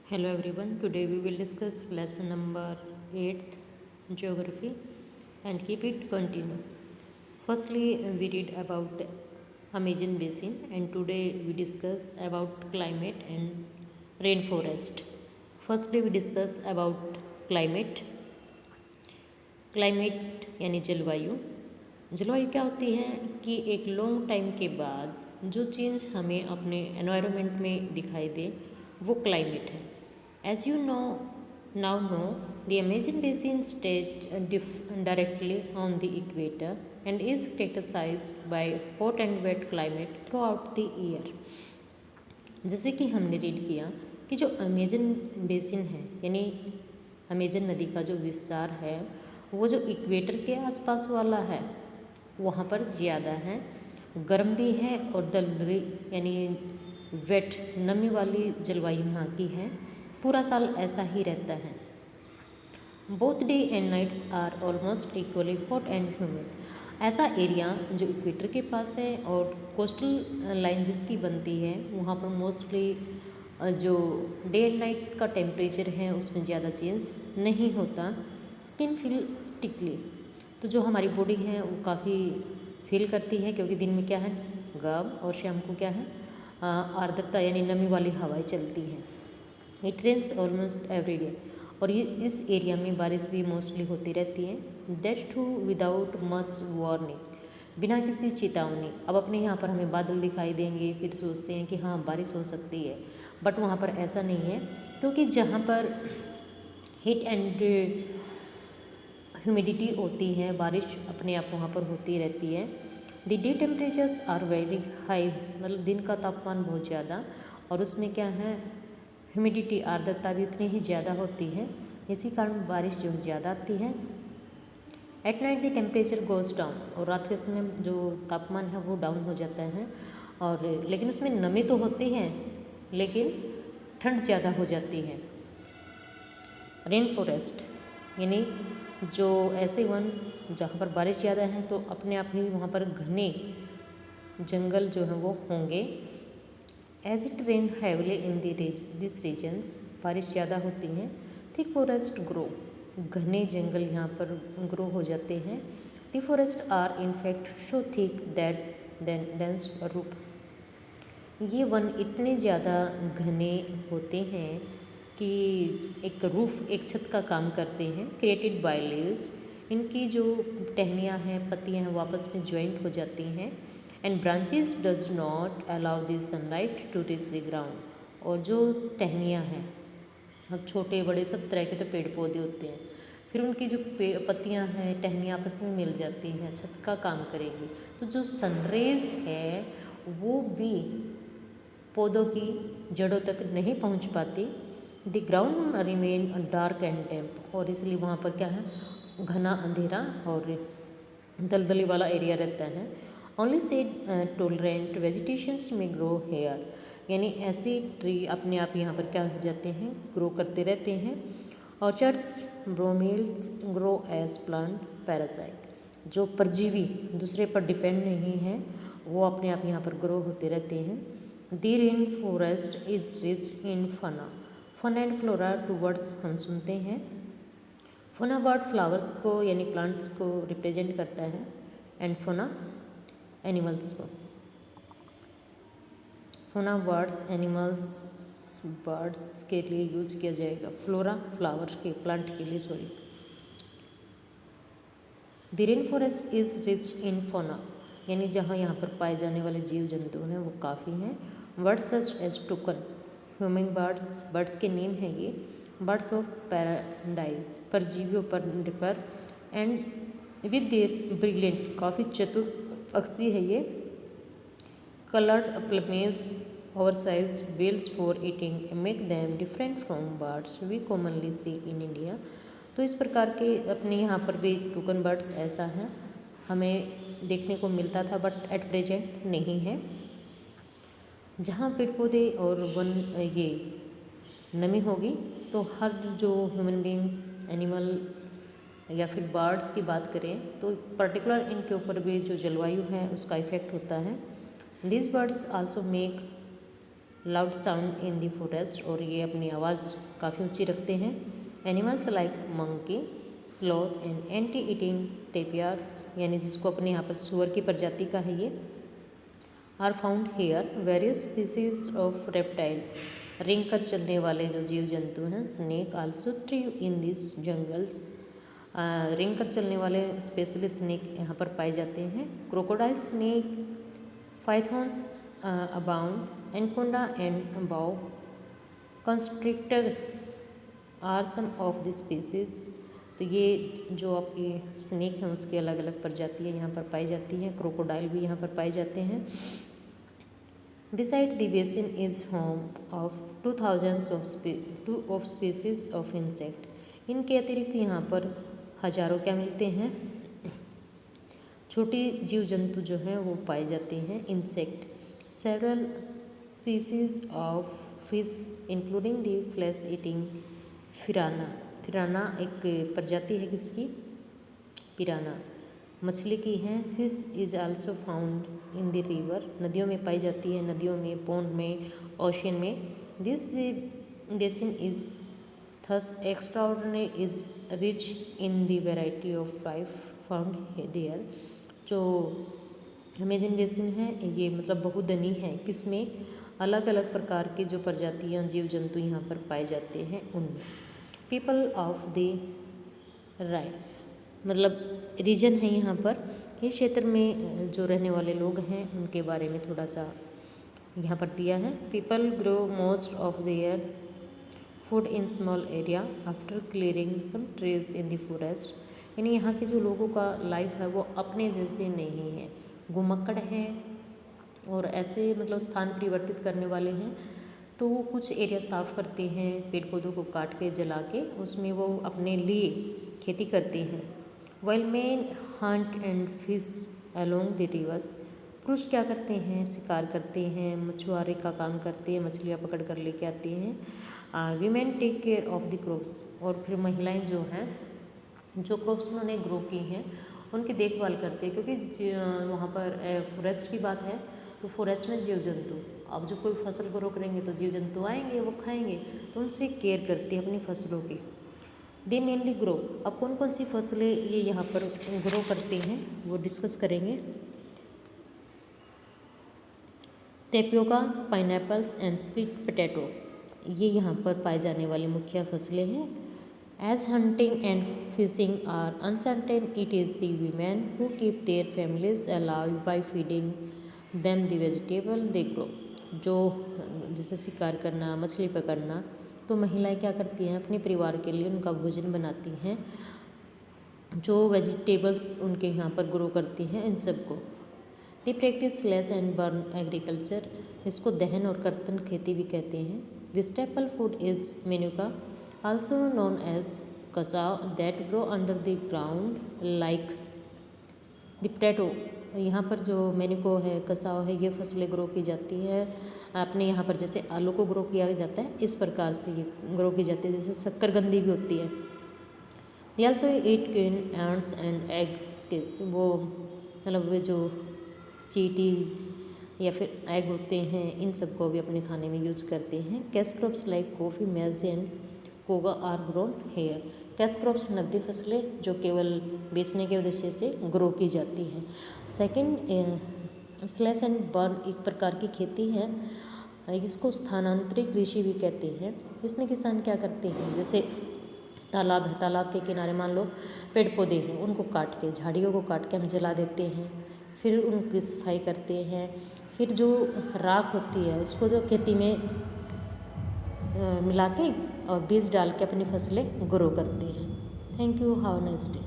Hello everyone, today we will discuss lesson number 8th geography and keep it continue. Firstly, we read about Amazon basin and today we discuss about climate and rainforest. Firstly, we discuss about climate. Climate यानी जलवायु। जलवायु क्या होती है कि एक long time के बाद जो चेंज हमें अपने एनवायरनमेंट में दिखाई दे वो क्लाइमेट है। As you know now no the Amazon basin stage directly on the equator and is characterised by hot and wet climate throughout the year. जैसे कि हमने रीड किया कि जो अमेजन बेसिन है यानी अमेजन नदी का जो विस्तार है वो जो इक्वेटर के आसपास वाला है वहाँ पर ज़्यादा है, गर्म भी है और दलदली यानी वेट नमी वाली जलवायु यहाँ की है। पूरा साल ऐसा ही रहता है। Both day and nights are almost equally hot and humid. ऐसा एरिया जो इक्वेटर के पास है और कोस्टल लाइन जिसकी बनती है वहाँ पर मोस्टली जो डे एंड नाइट का टेम्परेचर है उसमें ज़्यादा चेंज नहीं होता। स्किन फील स्टिकली, तो जो हमारी बॉडी है वो काफ़ी फील करती है क्योंकि दिन में क्या है गर्म और शाम को क्या है आर्द्रता यानी नमी वाली हवाएं चलती हैं। It rains almost every day, और ये इस एरिया में बारिश भी मोस्टली होती रहती है। That's too without much warning, बिना किसी चेतावनी। अब अपने यहाँ पर हमें बादल दिखाई देंगे फिर सोचते हैं कि हाँ बारिश हो सकती है, बट वहाँ पर ऐसा नहीं है क्योंकि जहाँ पर हीट एंड ह्यूमिडिटी होती है बारिश अपने आप वहाँ पर होती रहती है। The day temperatures are very high, मतलब दिन का तापमान बहुत ज़्यादा और उसमें क्या है ह्यूमिडिटी आर्द्रता भी उतनी ही ज़्यादा होती है, इसी कारण बारिश जो है ज़्यादा आती है। At night the temperature goes down, और रात के समय जो तापमान है वो डाउन हो जाता है और लेकिन उसमें नमी तो होती है लेकिन ठंड ज़्यादा हो जाती है। रेन फॉरेस्ट यानी जो ऐसे वन जहाँ पर बारिश ज़्यादा है तो अपने आप ही वहाँ पर घने जंगल जो हैं वो होंगे। As it rain heavily in this regions, बारिश ज़्यादा होती है। थिक फॉरेस्ट ग्रो, घने जंगल यहाँ पर ग्रो हो जाते हैं। The forest are in fact so thick that dense रूप, ये वन इतने ज़्यादा घने होते हैं कि एक रूफ एक छत का काम करते हैं। क्रिएटेड बाय लीव्स, इनकी जो टहनियाँ हैं पत्तियाँ हैं वापस में ज्वाइंट हो जाती हैं। And branches does not allow the sunlight to reach the ground, और जो टहनियाँ हैं अब छोटे बड़े सब तरह के तो पेड़ पौधे होते हैं, फिर उनकी जो पत्तियाँ हैं टहनियाँ आपस में मिल जाती हैं छत का काम करेगी, तो जो सनरेज है वो भी पौधों की जड़ों तक नहीं पहुंच पाती। The ground remain dark and damp, और इसलिए वहाँ पर क्या है घना अंधेरा और दलदली वाला एरिया रहता है। ओनली सेड टोलरेंट वेजिटेशंस में ग्रो हेयर, यानी ऐसी ट्री अपने आप यहाँ पर क्या हो जाते हैं ग्रो करते रहते हैं। Orchids bromeliads grow as plant parasite, जो परजीवी दूसरे पर डिपेंड नहीं है वो अपने आप यहाँ पर ग्रो होते रहते हैं। The rain forest is rich in fauna, fauna and flora two words हम सुनते हैं। फोना वर्ड फ्लावर्स को यानी प्लांट्स को रिप्रेजेंट करता है एंड फोना एनिमल्स को। फोना वर्ड्स एनिमल्स बर्ड्स के लिए यूज किया जाएगा, फ्लोरा फ्लावर्स के प्लांट के लिए sorry. The rain forest is rich इन फोना, यानी जहाँ यहाँ पर पाए जाने वाले जीव जंतु हैं वो काफ़ी हैं। Birds such as toucan, humming birds, birds के नेम है ये। बर्ड्स ऑफ पैराडाइज, परजीवियों पर एंड विद देयर ब्रिलियंट, काफ़ी चतुर पक्षी है ये। Coloured plumage oversize bills for eating make them different from birds we commonly see in India. तो इस प्रकार के अपने यहाँ पर भी टुकन बर्ड्स ऐसा है हमें देखने को मिलता था बट एट प्रेजेंट नहीं है। जहाँ पेड़ पौधे और वन ये नमी होगी तो हर जो ह्यूमन बींग्स एनिमल या फिर बर्ड्स की बात करें तो पर्टिकुलर इनके ऊपर भी जो जलवायु है उसका इफ़ेक्ट होता है। This birds also make loud sound in the forest, और ये अपनी आवाज़ काफ़ी ऊंची रखते हैं। Animals like monkey, sloth and ant eating tapirs, यानी जिसको अपने यहाँ पर सुअर की प्रजाति का है ये, are found here. Various species of reptiles, रिंग कर चलने वाले जो जीव जंतु हैं। Snake also thrive in this jungles, रिंग कर चलने वाले स्पेशली स्नेक यहाँ पर पाए जाते हैं। Crocodile, snake, pythons abound, anaconda and boa constrictor are some of the species. तो ये जो आपकी स्नेक हैं उसकी अलग अलग प्रजातियाँ यहाँ पर पाई जाती हैं। क्रोकोडाइल भी यहाँ पर पाए जाते हैं। Beside the basin is home of 2000 of species of insect. इनके अतिरिक्त यहाँ पर हजारों क्या मिलते हैं, छोटे जीव जंतु जो हैं वो पाए जाते हैं। Insect, several species of fish including the flesh eating piranha. Piranha एक प्रजाति है किसकी, पिराना, मछली की है। Fish is also found in the river, नदियों में पाई जाती है, नदियों में, पोंड में, ओशन में। This basin is thus extraordinary is rich in the variety of life found there. जो अमेजन बेसिन है ये मतलब बहुधनी है, किसमें, अलग अलग प्रकार के जो प्रजातियाँ जीव जंतु यहाँ पर पाए जाते हैं उनमें। पीपल ऑफ द राय, मतलब रीजन है यहाँ पर, इस क्षेत्र में जो रहने वाले लोग हैं उनके बारे में थोड़ा सा यहाँ पर दिया है। People grow most of their food in small area after clearing some trees in the forest. यानी यहाँ के जो लोगों का लाइफ है वो अपने जैसे नहीं है, घुमक्कड़ है और ऐसे मतलब स्थान परिवर्तित करने वाले हैं। तो वो कुछ एरिया साफ़ करते हैं, पेड़ पौधों को काट के जला के उसमें वो अपने लिए खेती करते हैं। While man Hunt and fish along the reverse, पुरुष क्या करते हैं, शिकार करते हैं, मछुआरे का काम करते हैं, मछलियाँ पकड़ कर लेके आते हैं। Women take care of the crops, और फिर महिलाएं जो हैं जो क्रॉप्स उन्होंने ग्रो की हैं उनकी देखभाल करते हैं, क्योंकि वहाँ पर फॉरेस्ट की बात है तो फॉरेस्ट में जीव जंतु, अब जो कोई फसल ग्रो करेंगे तो जीव जंतु आएंगे वो खाएंगे, तो उनसे केयर करते हैं अपनी फसलों की। दे मेनली ग्रो, अब कौन कौन सी फसलें ये यहाँ पर ग्रो करते हैं वो डिस्कस करेंगे। Tapioca, pineapples and sweet potato, ये यहाँ पर पाए जाने वाली मुख्य फसलें हैं। As hunting and fishing are uncertain, it is the women who keep their families alive by feeding them the vegetable they grow. जो जैसे शिकार करना, मछली पकड़ना, तो महिलाएं क्या करती हैं, अपने परिवार के लिए उनका भोजन बनाती हैं, जो वेजिटेबल्स उनके यहाँ पर ग्रो करती हैं इन सबको। The practice slash and burn agriculture, इसको दहन और कर्तन खेती भी कहते हैं। The staple food is manioc, also known as cassava, that grow under the ground like the potato. यहाँ पर जो मेनुको है, कसाव है, ये फसलें ग्रो की जाती है अपने यहाँ पर, जैसे आलू को ग्रो किया जाता है इस प्रकार से ये ग्रो की जाती है, जैसे शक्करकंदी भी होती है। They also eat queen ends and egg skills, वो मतलब वे जो चींटी या फिर एग होते हैं इन सबको भी अपने खाने में यूज करते हैं। Cash crops like coffee, maize and cocoa are grown here. Cash crops नकदी फसलें जो केवल बेचने के उद्देश्य से ग्रो की जाती हैं। सेकंड, स्लैश एंड बर्न एक प्रकार की खेती है, इसको स्थानांतरित कृषि भी कहते हैं। इसमें किसान क्या करते हैं, जैसे तालाब है, तालाब के किनारे मान लो पेड़ पौधे हैं, उनको काट के, झाड़ियों को काट के हम जला देते हैं, फिर उनकी सफाई करते हैं, फिर जो राख होती है उसको जो खेती में मिला के और बीज डाल के अपनी फसलें ग्रो करते हैं। Thank you, have a nice day.